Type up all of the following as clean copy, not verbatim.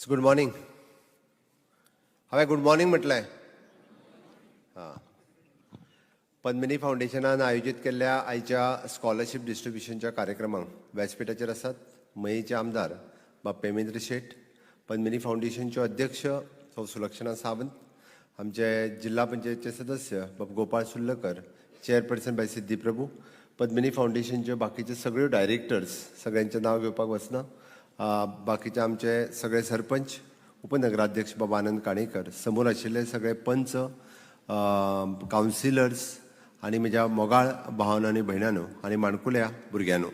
Good morning. हांवें good morning म्हटलें. हां, पद्मिनी फावंडेशनान आयोजीत केल्ल्या आयच्या स्कॉलरशीप डिस्ट्रिब्युशनच्या कार्यक्रमाक व्यासपीठाचेर आसात मयेचे आमदार बाब पेमेंद्र शेट, पद्मिनी फावंडेशनचे अध्यक्ष सौ सुलक्षणा सावंत, आमचे जिल्हा पंचायतचे सदस्य बाब गोपाळ सुर्लकर, चेअरपर्सन बाय सिद्धी प्रभू, पद्मिनी फावंडेशनचे बाकीचे सगळ्यो डायरेक्टर्स, सगळ्यांचें नांव घेवपाक वचना, बाकीचे आमचे सगळे सरपंच, उपनगराध्यक्ष बाबा आनंद काणेकर, समोर आशिल्ले सगळे पंच, कावन्सिलर्स आनी म्हज्या मोगाळ भावांनो आनी भयणांनो आनी माणकुल्या भुरग्यांनो,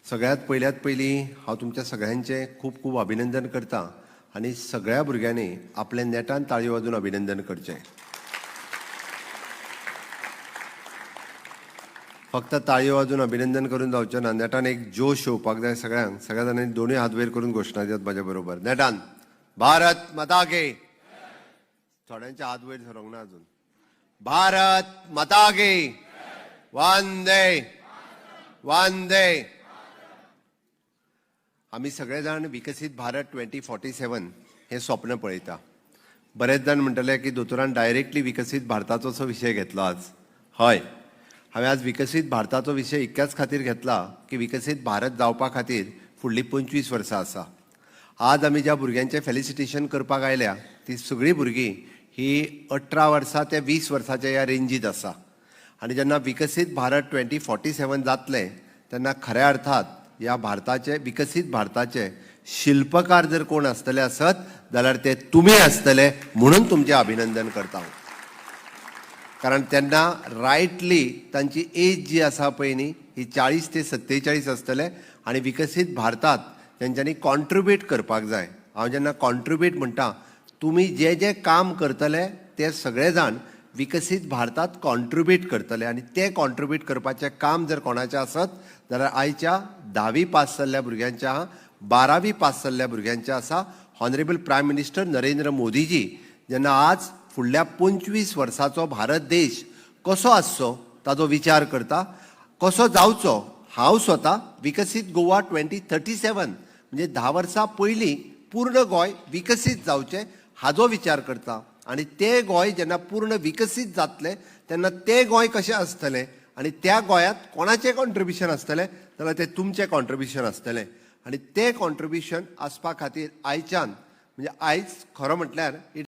सगळ्यात पयलीं हांव तुमच्या सगळ्यांचें खूब खूब अभिनंदन करतां आनी सगळ्या भुरग्यांनी आपल्या नेटान ताळयो वाजून अभिनंदन करचें. फक्त ताळयो वाजून अभिनंदन करून जावचें ना, नेटान एक जोश येवपाक जाय सगळ्यांक. सगळ्या जाणांनी दोनूय हात वयर करून घोशणा दियात म्हाज्या बरोबर. नेटान भारत माता की. थोड्यांचे हात वयर सरोंक ना अजून. भारत माता की. वंदे वंदे. आमी सगळे जाण विकसीत भारत 2047 हे स्वप्न पळयता. बरेच जाण म्हणटले की दोतोरान डायरेक्टली विकसीत भारताचो असो विशय घेतलो आज. हय, हांवें आज विकसीत भारताचो विशय इतक्याच खातीर घेतला की विकसीत भारत जावपा खातीर फुडलीं 25 वर्सां आसा. आज आमी ज्या भुरग्यांचें फेलिसिटेशन करपाक आयल्या ती सगळीं भुरगीं ही 18 वर्सां ते 20 वर्सांच्या ह्या रेंजीत आसा. आनी जेन्ना विकसीत भारत 2047 जातलें तेन्ना खऱ्या अर्थात ह्या भारताचे, विकसीत भारताचे शिल्पकार जर कोण आसतले आसत जाल्यार ते तुमी आसतले, म्हणून तुमचें अभिनंदन करता. कारण तेन्ना रायटली तांची एज जी आसा पळय न्ही ही 40 ते 47 आसतले आनी विकसीत भारतात तेंच्यांनी कॉन्ट्रिब्यूट करपाक जाय. हांव जेन्ना कॉन्ट्रिब्यूट म्हणटा, तुमी जे जे काम करतले ते सगळे जाण विकसीत भारतात कॉन्ट्रिब्यूट करतले आनी ते कॉन्ट्रिब्यूट करपाचें काम जर कोणाचें आसत जाल्यार आयच्या 10वी पास जाल्ल्या भुरग्यांचें आहा, 12वी पास जाल्ल्या भुरग्यांचें आसा. Honourable prime minister Narendra Modiji जेन्ना आज फुडल्या 25 वर्साचो भारत देश कसो आसचो ताचो विचार करता, कसो जावचो, हांव स्वता विकसीत गोवा 2037 म्हणजे 10 वर्सां पयलीं पूर्ण गोंय विकसीत जावचें हाचो विचार करता. आनी तें गोंय जेन्ना पूर्ण विकसीत जातलें तेन्ना तें गोंय कशें आसतलें आनी त्या गोंयांत कोणाचें कॉन्ट्रिब्युशन आसतलें जाल्यार तें तुमचें कॉन्ट्रिब्युशन आसतलें. आनी तें कॉन्ट्रिब्युशन आसपा खातीर आयच्यान म्हणजे आयज खरो म्हटल्यार